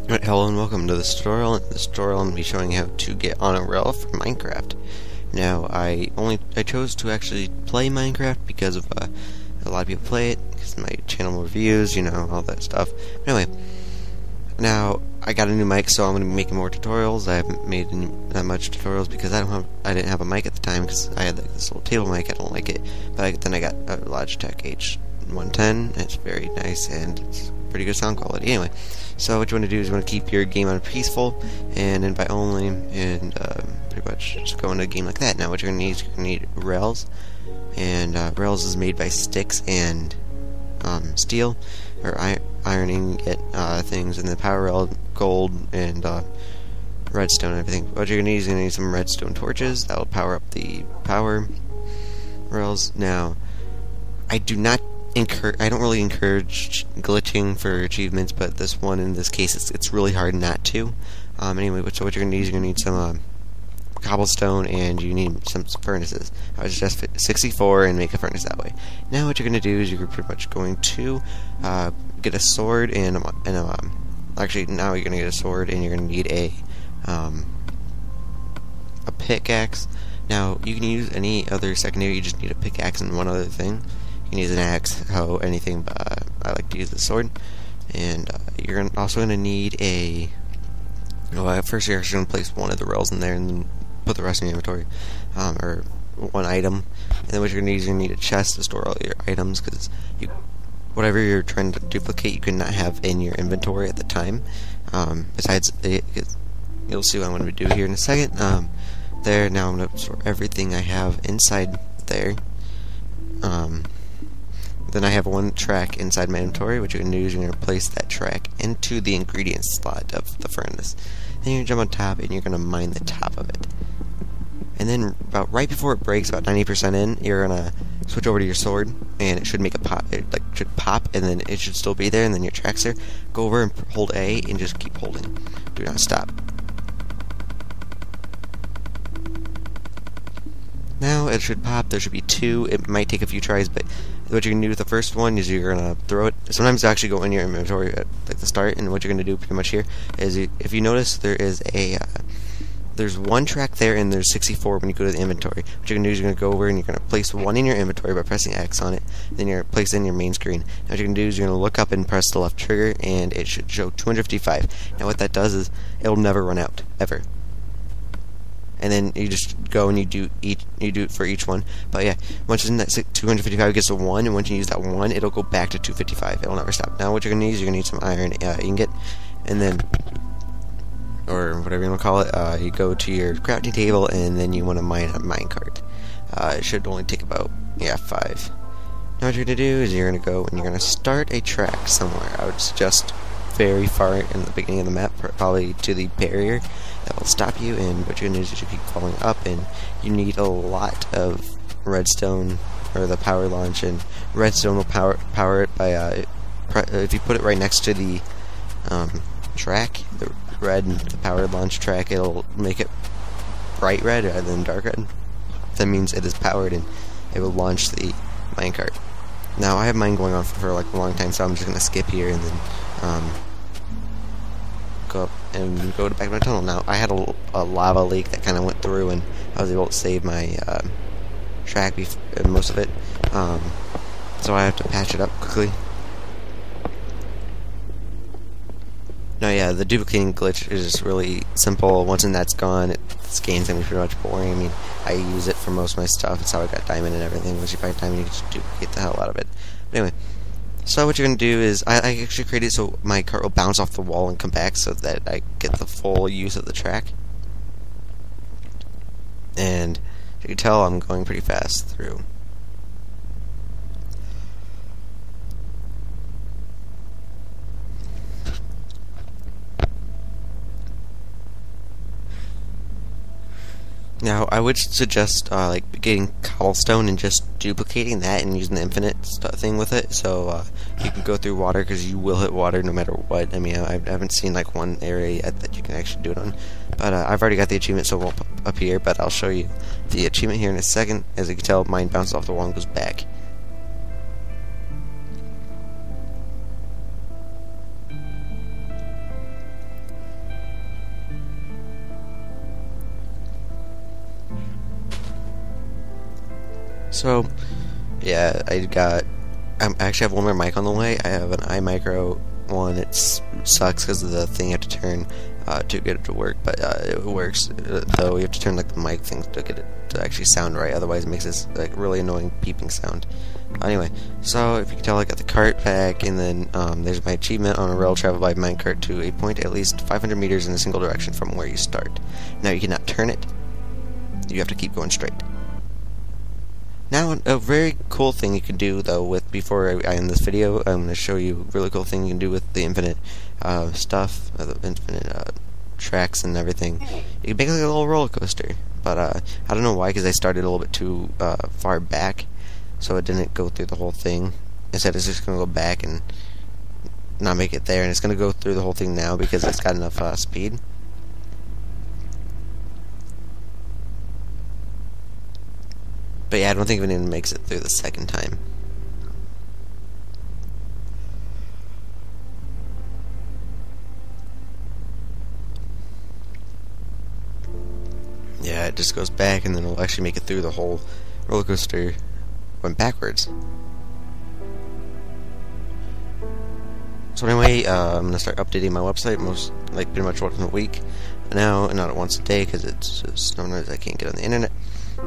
Alright, hello and welcome to this tutorial. In this tutorial I'm going to be showing you how to get on a rail for Minecraft. Now, I chose to actually play Minecraft because of a lot of people play it, because my channel more views, you know, all that stuff. But anyway, now I got a new mic, so I'm going to be making more tutorials. I haven't made that much tutorials because I didn't have a mic at the time, because I had this little table mic. I don't like it, but then I got a Logitech H110. It's very nice and it's pretty good sound quality. Anyway, so what you want to do is you want to keep your game on peaceful and invite only, and pretty much just go into a game like that. Now what you're going to need is you're going to need rails, and rails is made by sticks and steel or ironing things, and the power rail, gold, and redstone and everything. What you're going to need is you're going to need some redstone torches that will power up the power rails. Now, I don't really encourage glitching for achievements, but this one, in this case, it's really hard not to. Anyway, so what you're going to need is you're going to need some cobblestone, and you need some furnaces. I would suggest 64 and make a furnace that way. Now what you're going to do is you're pretty much going to get a sword and actually now you're going to get a sword, and you're going to need a pickaxe. Now you can use any other secondary, you just need a pickaxe and one other thing. You can use an axe, hoe, anything, but I like to use the sword. And you're also going to need a... Well, first you're actually going to place one of the rails in there, and then put the rest in your inventory, or one item. And then what you're going to need is you're going to need a chest to store all your items, because whatever you're trying to duplicate, you cannot have in your inventory at the time. Besides, you'll see what I'm going to do here in a second. There, now I'm going to store everything I have inside there. Then I have one track inside my inventory. What you're going to do is you're going to place that track into the ingredients slot of the furnace. Then you're going to jump on top, and you're going to mine the top of it. And then about right before it breaks, about 90% in, you're going to switch over to your sword, and it should make a pop. It should pop, and then it should still be there, and then your track's there. Go over and hold A, and just keep holding. Do not stop. Now it should pop. There should be two. It might take a few tries, but what you're going to do with the first one is you're going to throw it. Sometimes it actually go in your inventory at the start, and what you're going to do pretty much here is, if you notice, there is there's one track there, and there's 64 when you go to the inventory. What you're going to do is you're going to go over and you're going to place one in your inventory by pressing X on it. Then you're going to place it in your main screen. Now what you're going to do is you're going to look up and press the left trigger, and it should show 255. Now what that does is it'll never run out, ever. And then you just go and you do it for each one. But yeah, once it's in that 255, it gets a 1, and once you use that 1, it'll go back to 255. It'll never stop. Now what you're going to need is you're going to need some iron ingot, and then, or whatever you want to call it, you go to your crafting table, and then you want to mine a minecart. It should only take about 5. Now what you're going to do is you're going to go and you're going to start a track somewhere. I would suggest very far in the beginning of the map, probably to the barrier that will stop you. And what you're going to do is you keep falling up, and you need a lot of redstone, or the power launch, and redstone will power it by if you put it right next to the track, the red and the power launch track, it'll make it bright red rather than dark red. That means it is powered, and it will launch the minecart. Now I have mine going on for like a long time, so I'm just going to skip here and then go up and go back to my tunnel. Now I had a lava leak that kind of went through, and I was able to save my track, most of it, so I have to patch it up quickly. No, yeah, the duplicating glitch is just really simple. Once that's gone, this game's gonna be pretty much boring. I mean, I use it for most of my stuff. It's how I got diamond and everything. Once you find diamond, you can just duplicate the hell out of it. But anyway, so what you're gonna do is, I actually created so my cart will bounce off the wall and come back, so that I get the full use of the track. And you can tell I'm going pretty fast through. Now, I would suggest like getting cobblestone and just duplicating that and using the infinite thing with it, so you can go through water, because you will hit water no matter what. I mean, I haven't seen like one area yet that you can actually do it on, but I've already got the achievement, so it won't pop up here, but I'll show you the achievement here in a second. As you can tell, mine bounces off the wall and goes back. So, yeah, I actually have one more mic on the way. I have an iMicro one. It sucks because of the thing you have to turn to get it to work, but it works. Though you have to turn like the mic thing to get it to actually sound right. Otherwise, it makes this like really annoying beeping sound. Anyway, so if you can tell, I got the cart back, and then there's my achievement on a rail travel by minecart to a point at least 500 meters in a single direction from where you start. Now you cannot turn it. You have to keep going straight. Now, a very cool thing you can do, though, before I end this video, I'm going to show you a really cool thing you can do with the infinite stuff, the infinite tracks and everything. You can make like a little roller coaster, but I don't know why, because I started a little bit too far back, so it didn't go through the whole thing. Instead, it's just going to go back and not make it there, and it's going to go through the whole thing now because it's got enough speed. But yeah, I don't think it even makes it through the second time. Yeah, it just goes back, and then it'll actually make it through the whole roller coaster. Went backwards. So anyway, I'm gonna start updating my website pretty much once a week now, and not once a day, because it's just sometimes I can't get on the internet.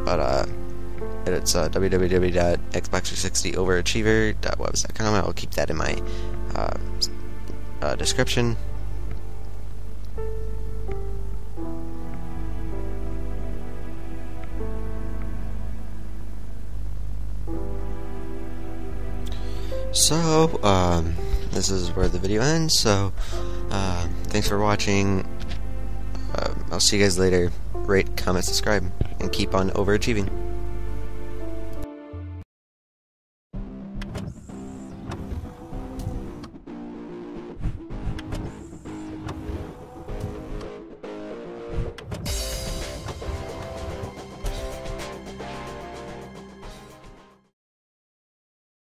But it's www.xbox360overachiever.webs.com. I'll keep that in my description. So, this is where the video ends, so thanks for watching. I'll see you guys later. Rate, comment, subscribe, and keep on overachieving.